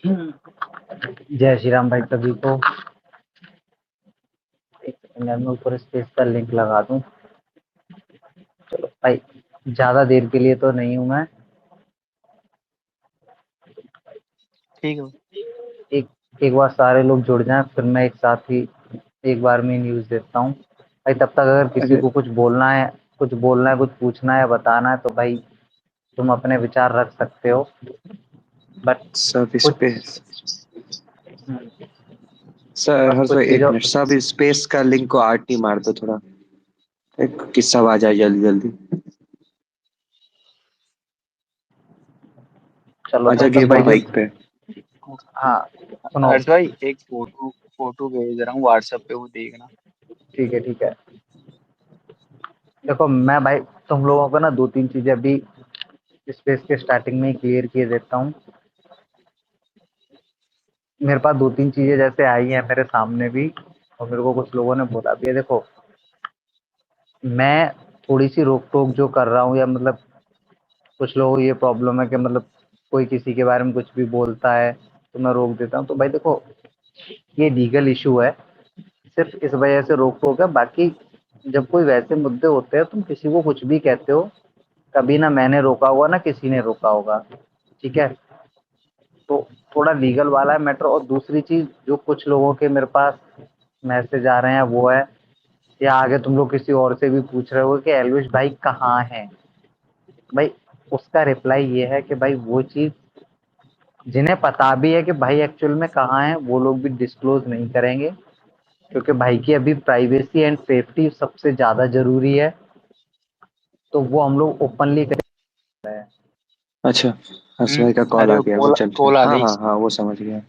जय श्री राम भाई सभी को। एक सेकंड में ऊपर स्पेस का लिंक लगा दूं। चलो भाई, ज्यादा देर के लिए तो नहीं हूं मैं। ठीक है। एक एक बार सारे लोग जुड़ जाएं, फिर मैं एक साथ ही एक बार में न्यूज देता हूँ भाई। तब तक अगर किसी अरे को कुछ बोलना है, कुछ पूछना है, बताना है तो भाई तुम अपने विचार रख सकते हो। बट सब कुछ स्पेस सर, बस हर सर कुछ एक चीजों मिनट, सब स्पेस का लिंक को आरटी मार दो थोड़ा। एक किस्सा आ जाए जल्दी जल्दी। चलो आजा तब तक गेबा भाई जो बाइक पे। हाँ सुनो। हर्ष भाई एक फोटो फोटो भेज रहा हूँ व्हाट्सएप पे, वो देखना। ठीक है ठीक है। देखो मैं भाई तुम लोगों को ना दो तीन चीजें अभी स्पेस के स्टार्टिंग में ही क्लियर किए देता हूँ। मेरे पास दो तीन चीजें जैसे आई हैं मेरे सामने भी, और मेरे को कुछ लोगों ने बोला भी है। देखो मैं थोड़ी सी रोक टोक जो कर रहा हूँ, या मतलब कुछ लोगों को ये प्रॉब्लम है कि मतलब कोई किसी के बारे में कुछ भी बोलता है तो मैं रोक देता हूँ। तो भाई देखो ये लीगल इशू है, सिर्फ इस वजह से रोक टोक है। बाकी जब कोई वैसे मुद्दे होते हैं तुम किसी को कुछ भी कहते हो, कभी ना मैंने रोका होगा ना किसी ने रोका होगा। ठीक है, तो थोड़ा लीगल वाला है मैटर। और दूसरी चीज, जो कुछ लोगों के मेरे पास मैसेज आ रहे हैं वो है, या आगे तुम लोग किसी और से भी पूछ रहे हो कि एलविश भाई कहाँ है। भाई उसका रिप्लाई ये है कि भाई वो चीज जिन्हें पता भी है कि भाई एक्चुअल में कहाँ है, वो लोग भी डिस्क्लोज नहीं करेंगे, क्योंकि भाई की अभी प्राइवेसी एंड सेफ्टी सबसे ज्यादा जरूरी है। तो वो हम लोग ओपनली कर रहे हैं। अच्छा, हर्ष भाई का कॉल आ अरे गया, वो कॉल चलते हैं। कॉल आ हाँ गई। हाँ हाँ, वो समझ गया।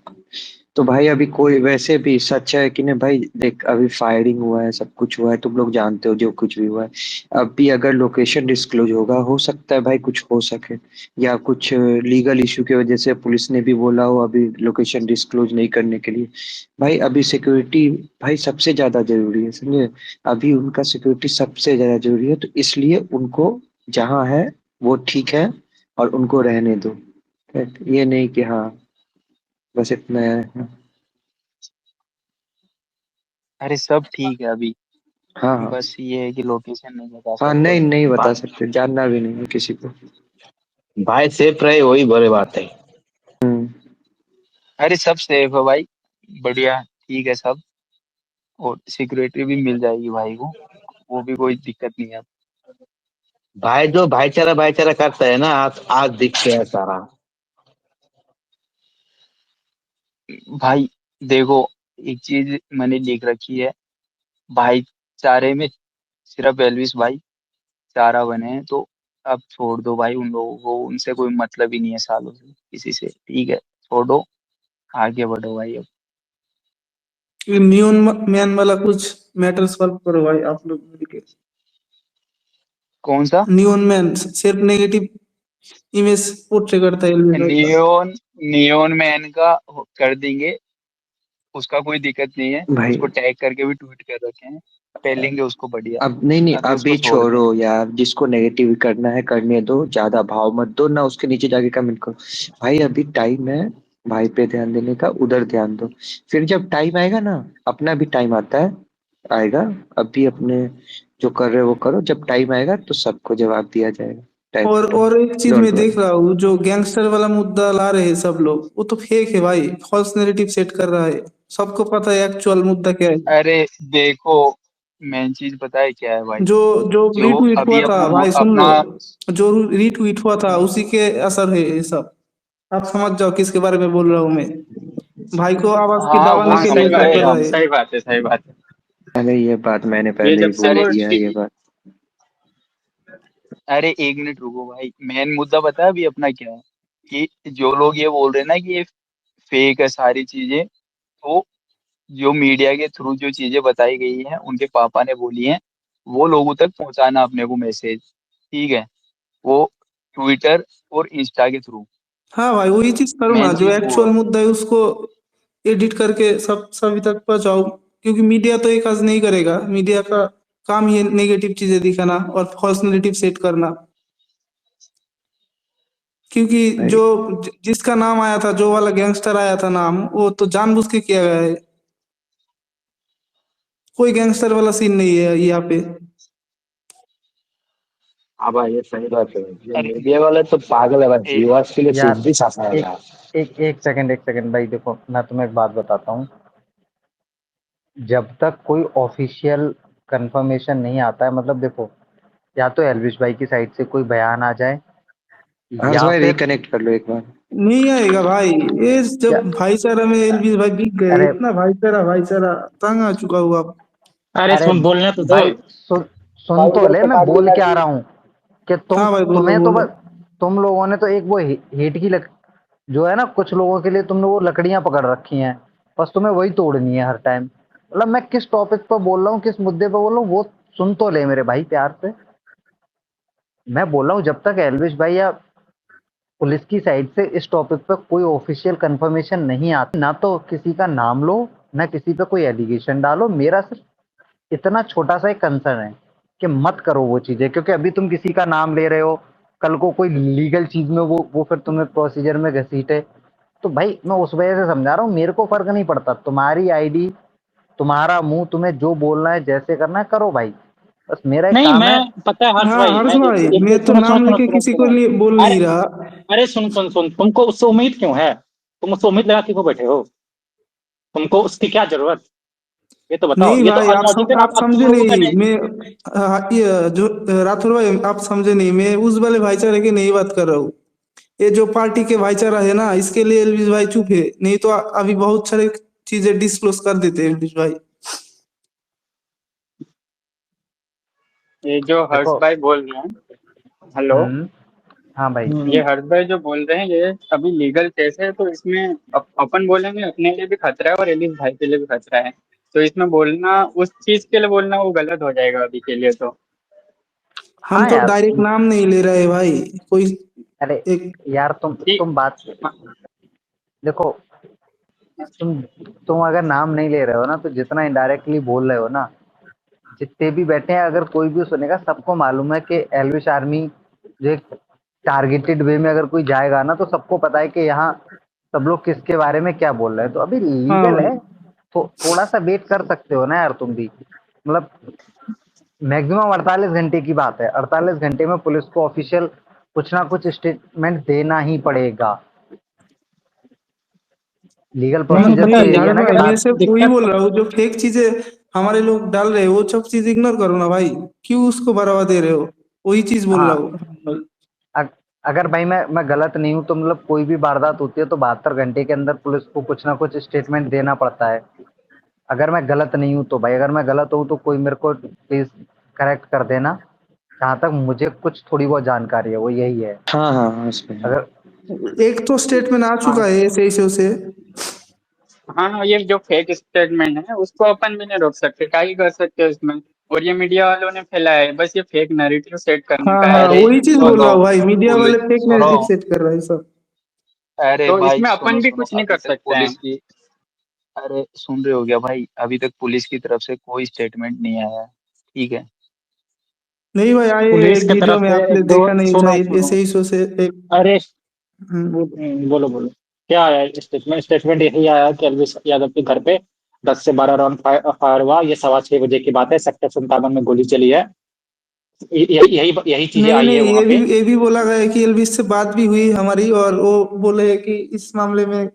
तो भाई अभी कोई वैसे भी सच है कि नहीं भाई, देख अभी फायरिंग हुआ है, सब कुछ हुआ है, तुम लोग जानते हो जो कुछ भी हुआ है। अब भी अगर लोकेशन डिस्क्लोज होगा, हो सकता है भाई कुछ हो सके, या कुछ लीगल इशू की वजह से पुलिस ने भी बोला हो अभी लोकेशन डिस्क्लोज नहीं करने के लिए। भाई अभी सिक्योरिटी भाई सबसे ज्यादा जरूरी है, समझे। अभी उनका सिक्योरिटी सबसे ज्यादा जरूरी है, तो इसलिए उनको जहाँ है वो ठीक है, और उनको रहने दो। ये नहीं कि हाँ बस इतना है। अरे सब ठीक है अभी। हाँ हाँ बस ये है कि लोकेशन नहीं बता हाँ, सकते। नहीं नहीं बता बा- सकते, जानना भी नहीं है किसी को। भाई सेफ रहे वही बड़ी बात है। हम्म। अरे सब सेफ है भाई, बढ़िया ठीक है सब। और सिक्योरिटी भी मिल जाएगी भाई को, वो भी कोई दिक्कत नहीं है। भाई जो भाईचारा भाईचारा करता है ना, आज आज दिखते है सारा। भाई देखो, एक चीज मैंने लिख रखी है, भाईचारे में सिर्फ एलविस भाई चारा बने हैं। तो अब छोड़ दो भाई उन लोगों को, उनसे कोई मतलब ही नहीं है सालों से किसी से। ठीक है, छोड़ो, आगे बढ़ो भाई अब। ये नियोन मैन वाला कुछ मैटर सॉल्व करो भाई आप लोग मिलके। कौन सा? नियोन मैन सिर्फ नेगेटिव इमेज पोर्ट्रे करता है एलवी भाई का। नियोन नियोन मैन का कर देंगे, उसका कोई दिक्कत नहीं है। भाई उसको टैग करके भी ट्वीट कर रखे हैं, पेलेंगे उसको बढ़िया। अब नहीं नहीं, अभी उसको अभी छोड़ छोड़ो दें। यार, जिसको नेगेटिव करना है करने दो, ज्यादा भाव मत दो ना, उसके नीचे जाके कमेंट करो। भाई अभी टाइम है भाई पे ध्यान देने का, उधर ध्यान दो। फिर जब टाइम आएगा ना, अपना भी टाइम आता है, आएगा। अभी अपने जो कर रहे हो वो करो, जब टाइम आएगा तो सबको जवाब दिया जाएगा, टाइम टू टाइम। और एक चीज डोंट मैं वरी। देख रहा हूँ, जो गैंगस्टर वाला मुद्दा ला रहे हैं सब लोग, वो तो फेक है भाई, फॉल्स नैरेटिव सेट कर रहा है। सबको पता है एक्चुअल मुद्दा क्या है। अरे देखो, मेन चीज पता है क्या है भाई? जो जो जो रीट्वीट हुआ अभी था अपना भाई, सुन लो, अपना जो रीट्वीट हुआ था उसी के असर है ये सब। आप समझ जाओ किसके बारे में बोल रहा हूँ मैं। भाई को आवाज की हाँ वो दबाने हाँ के सही लिए समझ सब बात गए कर है, रहा हम। है। सही बात है, सही बात है। अरे ये बात मैंने ये पहले ही जब बोल अरे दिया है, ये बात। अरे एक मिनट रुको भाई, मेन मुद्दा पता है अभी अपना क्या है? कि जो लोग ये बोल रहे हैं ना कि ये फेक है सारी चीजें, तो जो मीडिया के थ्रू जो चीजें बताई गई हैं, उनके पापा ने बोली हैं, वो लोगों तक पहुंचाना अपने को मैसेज। ठीक है, वो ट्विटर और इंस्टा के थ्रू। हाँ भाई, वही चीज करो ना, मेन जो चीज वो एक्चुअल है। मुद्दा है उसको एडिट करके सब सभी तक पहुंचाओ। क्योंकि मीडिया तो एक आज नहीं करेगा, मीडिया का काम ही नेगेटिव चीजें दिखाना और फॉल्स नेगेटिव सेट करना। क्योंकि भाई जो जिसका नाम आया था, जो वाला गैंगस्टर आया था नाम, वो तो जानबूझ के किया गया है। कोई गैंगस्टर वाला सीन नहीं है यहाँ पे। हाँ भाई ये सही बात है, ये अरे मीडिया वाले तो पागल है भाई, ए, व्यूअर्स के लिए कुछ यार भी छापा है एक यार। एक सेकंड भाई, देखो मैं तुम्हें एक बात बताता हूँ। जब तक कोई ऑफिशियल कंफर्मेशन नहीं आता है, मतलब देखो, या तो एलविश भाई की साइड से कोई बयान आ जाए, हर्ष या भाई फिर रिकनेक्ट कर लो एक बार। नहीं आएगा भाई। ये या, जब भाईचारा में एलबीस भाई बिक गए, अरे इतना भाईचारा भाईचारा तंग आ चुका हुआ अब। अरे अरे सुन, बोलने तो दो। भाई सुन तो ले, मैं बोल के आ रहा हूँ कि हाँ भाई, बोलो तुम्हें तो बोलो। बस, तुम लोगों ने तो एक वो हेट की जो है ना, कुछ लोगों के लिए तुमने वो लकड़ियां पकड़ रखी हैं, बस तुम्हें वही तोड़नी है हर टाइम। मतलब मैं किस टॉपिक पर बोल रहा हूँ, किस मुद्दे पर बोल रहा हूँ, वो सुन तो ले मेरे भाई प्यार से। मैं बोल रहा हूँ जब तक एलविश भाई या पुलिस की साइड से इस टॉपिक पर कोई ऑफिशियल कंफर्मेशन नहीं आती, ना तो किसी का नाम लो, ना किसी पे कोई एलिगेशन डालो। मेरा सिर्फ इतना छोटा सा एक कंसर्न है कि मत करो वो चीजें, क्योंकि अभी तुम किसी का नाम ले रहे हो, कल को कोई लीगल चीज में वो फिर तुम्हें प्रोसीजर में घसीटे। तो भाई मैं उस वजह से समझा रहा हूँ, मेरे को फर्क नहीं पड़ता, तुम्हारी आईडी, तुम्हारा मुंह, तुम्हें जो बोलना है जैसे करना है करो भाई, बस मेरा एक नहीं, काम है। मैं पता है हर्ष हाँ भाई, हर्ष मैं एक, भाई, एक, मैं एक तो सुनो सुनो नाम सुनो लेके सुनो किसी को सुनो। बोल अरे नहीं रहा। अरे सुन सुन सुन, तुमको उससे उम्मीद क्यों है? तुम उससे उम्मीद लगा क्यों बैठे हो? तुमको उसकी क्या जरूरत? ये तो बताओ, नहीं ये तो भाई, अधिकतर आप अब तुम समझे लोगों का नहीं। नहीं। मैं ये जो राठौर भाई, आप समझे नहीं, मैं उस वाले भाईचारे की नहीं बात कर रहा हूँ। ये जो पार्टी के भाईचारा है ना, इसके लिए एलविस भाई चुप है, नहीं तो अभी बहुत सारे चीजें डिस्क्लोज कर देते हैं एलविस भाई। ये जो हर्ष देखो। भाई बोल रहे हैं, हेलो, हम्म। हाँ भाई। ये हर्ष भाई जो बोल रहे हैं ये अभी लीगल केस है, तो इसमें अपन बोलेंगे अपने लिए भी खतरा है और एलिस भाई के लिए भी खतरा है। तो इसमें बोलना, उस चीज के लिए बोलना वो गलत हो जाएगा अभी के लिए तो। हम हाँ तो यार, डायरेक्ट नाम नहीं ले रहे भाई, कोई अरे एक। यार, ठीक। तुम बात देखो, तुम तुम अगर नाम नहीं ले रहे हो ना, तो जितना इनडायरेक्टली बोल रहे हो ना, जितने भी बैठे हैं, अगर कोई भी सुनेगा, सबको मालूम है कि एल्विश आर्मी जो एक टारगेटेड वे में अगर कोई जाएगा ना, तो सबको पता है कि यहाँ सब लोग किसके बारे में क्या बोल रहे हैं। तो अभी हाँ लीगल भाई। है, तो थोड़ा सा वेट कर सकते हो ना यार तुम भी। मतलब मैक्सिमम 48 घंटे की बात है, 48 घंटे में पुलिस को ऑफिशियल कुछ ना कुछ स्टेटमेंट देना ही पड़ेगा। लीगल नहीं, नहीं प्रोसीजर तो पता नहीं यही है हर्ष ना कि भाई, मैं बाद। सिर्फ वही दिक्कत। बोल रहा हूँ, जो फेक चीजें हमारे लोग डाल रहे हैं वो सब चीज इग्नोर करो ना भाई। क्यों उसको बढ़ावा दे रहे हो? वही चीज बोल रहा हाँ, हूँ। अग- अगर भाई मैं गलत नहीं हूं, तो मतलब कोई भी वारदात होती है तो 72 घंटे के अंदर पुलिस को कुछ ना कुछ स्टेटमेंट देना पड़ता है। अगर मैं गलत नहीं हूं तो भाई, अगर मैं गलत हूं तो कोई मेरे को प्लीज करेक्ट कर देना। जहां तक मुझे कुछ थोड़ी बहुत जानकारी है वो यही है। हाँ हाँ हाँ हर्ष भाई हाँ। अगर एक तो स्टेटमेंट आ चुका हाँ है ऐसे इशू से। हाँ, ये जो फेक स्टेटमेंट है उसको अपन भी नहीं रोक सकते, क्या ही कर सकते हैं इसमें। और ये मीडिया वालों ने फैलाया है, बस ये फेक नैरेटिव सेट करने हाँ का है। हाँ, तो वही चीज बोल सुनो, रहा हूँ भाई, मीडिया पुलिस, वाले फेक सुनो, नैरेटिव सेट कर रहे हैं सब। तो भाई इसमें सुनो अपन भी सुनो, कुछ नहीं अभी कर तक सकते हैं। पुलिस की, अरे सुन रहे हो क्या भाई, अभी तक पुलिस की तरफ से कोई स्टेटमेंट नहीं आया है, ठीक है। नहीं भाई, आए पुलिस एक की वीडियो तरफ में से आपने एक दो, देखा नहीं था, सुनो सुनो। ऐसे इशू से एक। अरे हम्म। बोलो बोलो। क्या आया स्टेटमेंट? स्टेटमेंट यही आया कि एलविस यादव के घर पे 10 से 12 राउंड फायर हुआ। ये 6:15 बजे की बात है, सेक्टर 57 में गोली चली है। यही यही यही चीजें नहीं आई है नहीं, वहां पे। ये भी बोला गया है कि एलविस से बात भी हुई हमारी, और वो बोले कि इस मामले में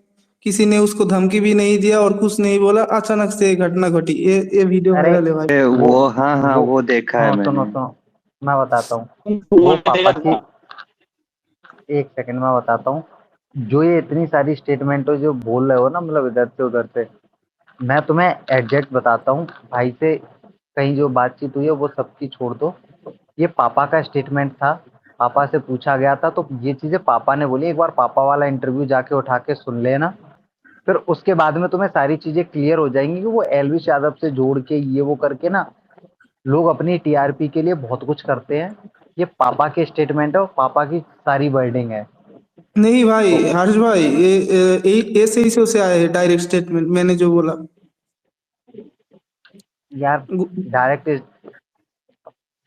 किसी ने उसको धमकी भी नहीं दिया और कुछ नहीं बोला, अचानक से ये घटना घटी। ये वीडियो अरे वायरल है भाई। वो वो हाँ हाँ वो वो देखा है सुनो सुनो मैंने। सुनो, मैं बताता हूँ। वो तुमने पापा देखा की, था? एक सेकंड में बताता हूँ। जो ये इतनी सारी स्टेटमेंट जो बोल रहे हो ना, मतलब इधर से उधर से, मैं तुम्हें एग्जैक्ट बताता हूँ। भाई से कहीं जो बातचीत हुई है वो सबकी छोड़ दो। ये पापा का स्टेटमेंट था, पापा से पूछा गया था, तो ये चीजें पापा ने बोली। एक बार पापा वाला इंटरव्यू जाके उठा के सुन लेना, फिर उसके बाद में तुम्हें सारी चीजें क्लियर हो जाएंगी कि वो एलविश यादव से जोड़ के ये वो करके ना, लोग अपनी टीआरपी के लिए बहुत कुछ करते हैं। ये पापा के स्टेटमेंट है और पापा की सारी वर्डिंग है। नहीं भाई तो हर्ष भाई, ऐसे इशू से आए हैं डायरेक्ट स्टेटमेंट, मैंने जो बोला। यार डायरेक्ट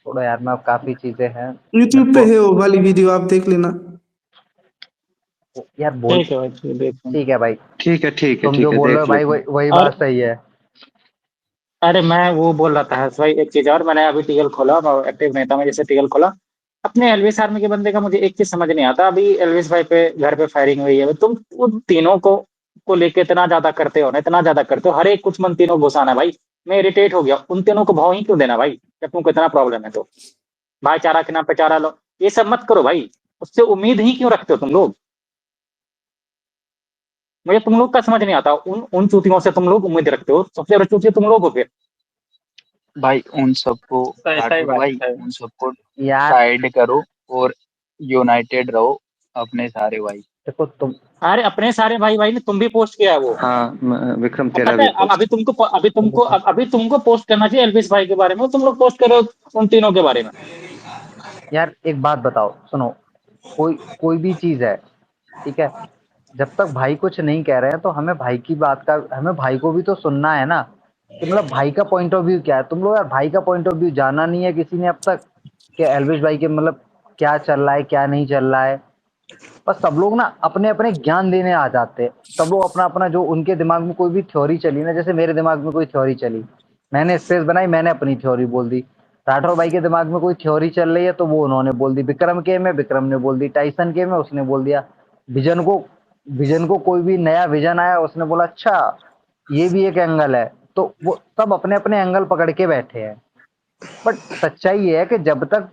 छोड़ो यार, मैं काफी चीजें हैं यूट्यूब मेरे पे को। है वो वाली वीडियो, आप देख लेना। यार बोल, ठीक है भाई, देखते हैं। ठीक है भाई, ठीक है ठीक है तुम ठीक जो है, बोल रहे देख हो भाई लेते हैं। वही और बात सही है। अरे मैं वो बोल रहा था हर्ष भाई, एक चीज और, मैंने अभी टीएल खोला, मैं एक्टिव नहीं था, मैं जैसे टीएल खोला, अपने एलविस आर्मी के बंदे का मुझे एक चीज समझ नहीं आता। अभी एलविस भाई पे घर पे फायरिंग हुई है, तुम उन तीनों को लेके इतना ज्यादा करते हो ना, इतना ज्यादा करते हो, हर एक कुछ मन तीनों को घुसाना है भाई। मैं इरिटेट हो गया, उन तीनों को भाव ही क्यों देना भाई, जब तुमको इतना प्रॉब्लम है तो। भाईचारा के नाम पे चारा लो, ये सब मत करो भाई। उससे उम्मीद ही क्यों रखते हो तुम लोग? मुझे तुम लोग का समझ नहीं आता, उन उन चूतियों से तुम लोग उम्मीद रखते हो, सबसे बड़े चूतिया तुम लोग हो फिर। भाई उन सबको, तो ऐसा ही राठौड़ बात भाई है। उन सबको यार साइड करो और यूनाइटेड रहो अपने सारे भाई। देखो तुम, अरे अपने सारे भाई भाई ने तुम भी पोस्ट किया है वो। हाँ विक्रम अब तेरा पता भी है, अब पोस्ट। अभी तुमको पोस्ट करना चाहिए एल्विस भाई के बारे में, तुम लोग पोस्ट करो उन तीनों के बारे में। यार एक बात बताओ, सुनो, कोई कोई भी चीज है, ठीक है, जब तक भाई कुछ नहीं कह रहे हैं तो हमें भाई की बात का, हमें भाई को भी तो सुनना है ना, कि मतलब भाई का पॉइंट ऑफ व्यू क्या है। तुम लोग यार भाई का पॉइंट ऑफ व्यू जाना नहीं है किसी ने अब तक, कि एल्विश भाई के मतलब क्या चल रहा है क्या नहीं चल रहा है। बस सब लोग ना अपने अपने ज्ञान देने आ जाते हैं, सब लोग अपना अपना जो उनके दिमाग में कोई भी थ्योरी चली ना, जैसे मेरे दिमाग में कोई थ्योरी चली, मैंने स्पेस बनाई, मैंने अपनी थ्योरी बोल दी। राठौर भाई के दिमाग में कोई थ्योरी चल रही है तो वो उन्होंने बोल दी, विक्रम के में विक्रम ने बोल दी, टाइसन के में उसने बोल दिया, विजन को विजन को कोई भी नया विजन आया उसने बोला अच्छा ये भी एक एंगल है, तो वो सब अपने अपने एंगल पकड़ के बैठे हैं। बट सच्चाई ये है कि जब तक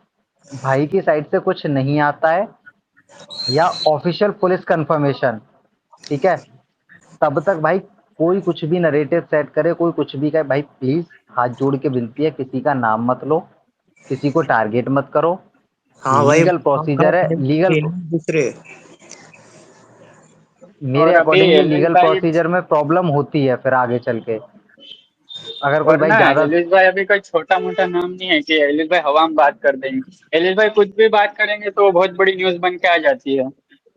भाई की साइड से कुछ नहीं आता है या ऑफिशियल पुलिस कंफर्मेशन, ठीक है, तब तक भाई कोई कुछ भी नरेटिव सेट करे, कोई कुछ भी कहे, भाई प्लीज हाथ जोड़ के विनती है, किसी का नाम मत लो, किसी को टारगेट मत करो। हाँ भाई, लीगल आपका प्रोसीजर है, लीगल, दूसरे। मेरे और अभी अकॉर्डिंगली एल्विस लीगल भाई, प्रोसीजर में प्रॉब्लम होती है फिर आगे चल के, अगर कोई और भाई ना ज्यादा। एल्विस भाई अभी कोई छोटा मोटा नाम नहीं है कि एल्विस भाई हवा में बात कर देंगे। एल्विस भाई कुछ भी बात करेंगे तो वो बहुत बड़ी न्यूज बन के आ जाती है।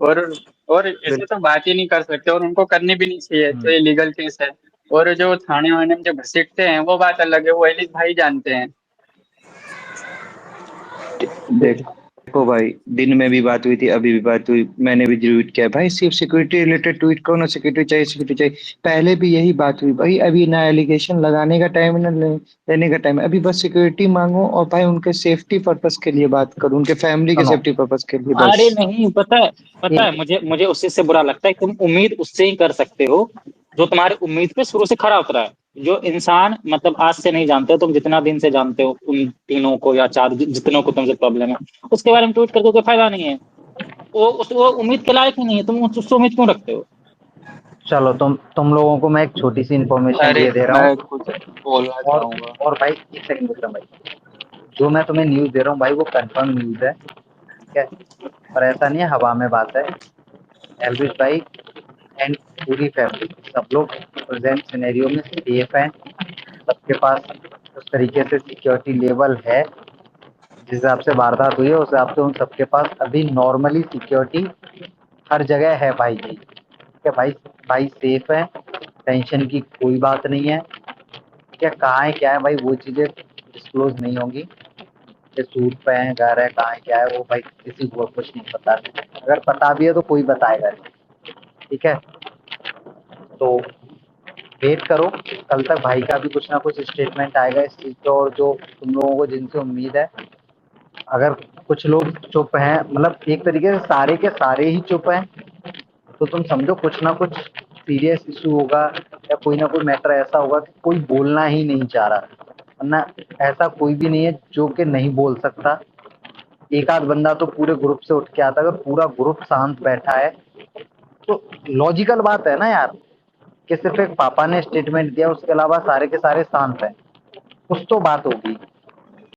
और और ऐसे तो बात ही नहीं कर सकते, और उनको करनी भी नहीं चाहिए, तो ये लीगल केस है। और जो थाने वाने में जो घसीटते हैं वो बात अलग है, वो एलिस भाई जानते हैं। देखो भाई, दिन में भी बात हुई थी, अभी भी बात हुई, मैंने भी ट्वीट किया भाई, सिर्फ सिक्योरिटी रिलेटेड ट्वीट करो ना, सिक्योरिटी चाहिए सिक्योरिटी चाहिए। पहले भी यही बात हुई भाई, अभी ना एलिगेशन लगाने का टाइम है ना लेने का टाइम है, अभी बस सिक्योरिटी मांगो और भाई उनके सेफ्टी पर्पस के लिए बात करो, उनके फैमिली के सुनो, सेफ्टी पर्पस के लिए अरे बस। नहीं, पता ये है मुझे मुझे उससे से बुरा लगता है, तुम उम्मीद उससे ही कर सकते हो जो तुम्हारी उम्मीद पे शुरू से खरा उतरा है। जो इंसान मतलब आज से नहीं जानते हो तुम, जितना दिन से जानते हो उन तीनों को या चार जितनों को तुमसे प्रॉब्लम है, उसके बारे में ट्वीट करके कोई फायदा नहीं है। वो उम्मीद के लायक ही नहीं है, तुम उससे उम्मीद क्यों रखते हो? चलो, तुम लोगों को मैं एक छोटी सी इंफॉर्मेशन अरे ये दे रहा हूँ। मैं कुछ बोलना और चाहूंगा। और भाई एक सेकंड विक्रम भाई, जो मैं तुम्हें न्यूज दे रहा हूँ भाई वो कंफर्म न्यूज है, ठीक है, और ऐसा नहीं है हवा में बात है। एल्विश भाई एंड पूरी फैमिली सब लोग प्रेजेंट सिनेरियो में सेफ हैं, सबके पास उस तरीके से सिक्योरिटी लेवल है, जिस हिसाब से वारदात हुई है उस हिसाब से उन सबके पास अभी नॉर्मली सिक्योरिटी हर जगह है भाई जी, ठीक है भाई, भाई सेफ है, टेंशन की कोई बात नहीं है। क्या कहाँ है क्या है भाई वो चीज़ें डिस्क्लोज नहीं होंगी, कि सूट पे है घर है कहाँ है क्या है वो भाई किसी को कुछ नहीं पता, अगर पता भी है तो कोई बताएगा नहीं, ठीक है। तो वेट करो, कल तक भाई का भी कुछ ना कुछ स्टेटमेंट आएगा इस चीज़ पे, और जो तुम लोगों को जिनसे उम्मीद है, अगर कुछ लोग चुप हैं, मतलब एक तरीके से सारे के सारे ही चुप हैं, तो तुम समझो कुछ ना कुछ सीरियस इशू होगा, या कोई ना कोई मैटर ऐसा होगा कि कोई बोलना ही नहीं चाह रहा, वरना ऐसा कोई भी नहीं है जो कि नहीं बोल सकता। एक आध बंदा तो पूरे ग्रुप से उठ के आता है, अगर पूरा ग्रुप शांत बैठा है तो लॉजिकल बात है ना यार, कि सिर्फ एक पापा ने स्टेटमेंट दिया उसके अलावा सारे के सारे शांत हैं, कुछ तो बात होगी।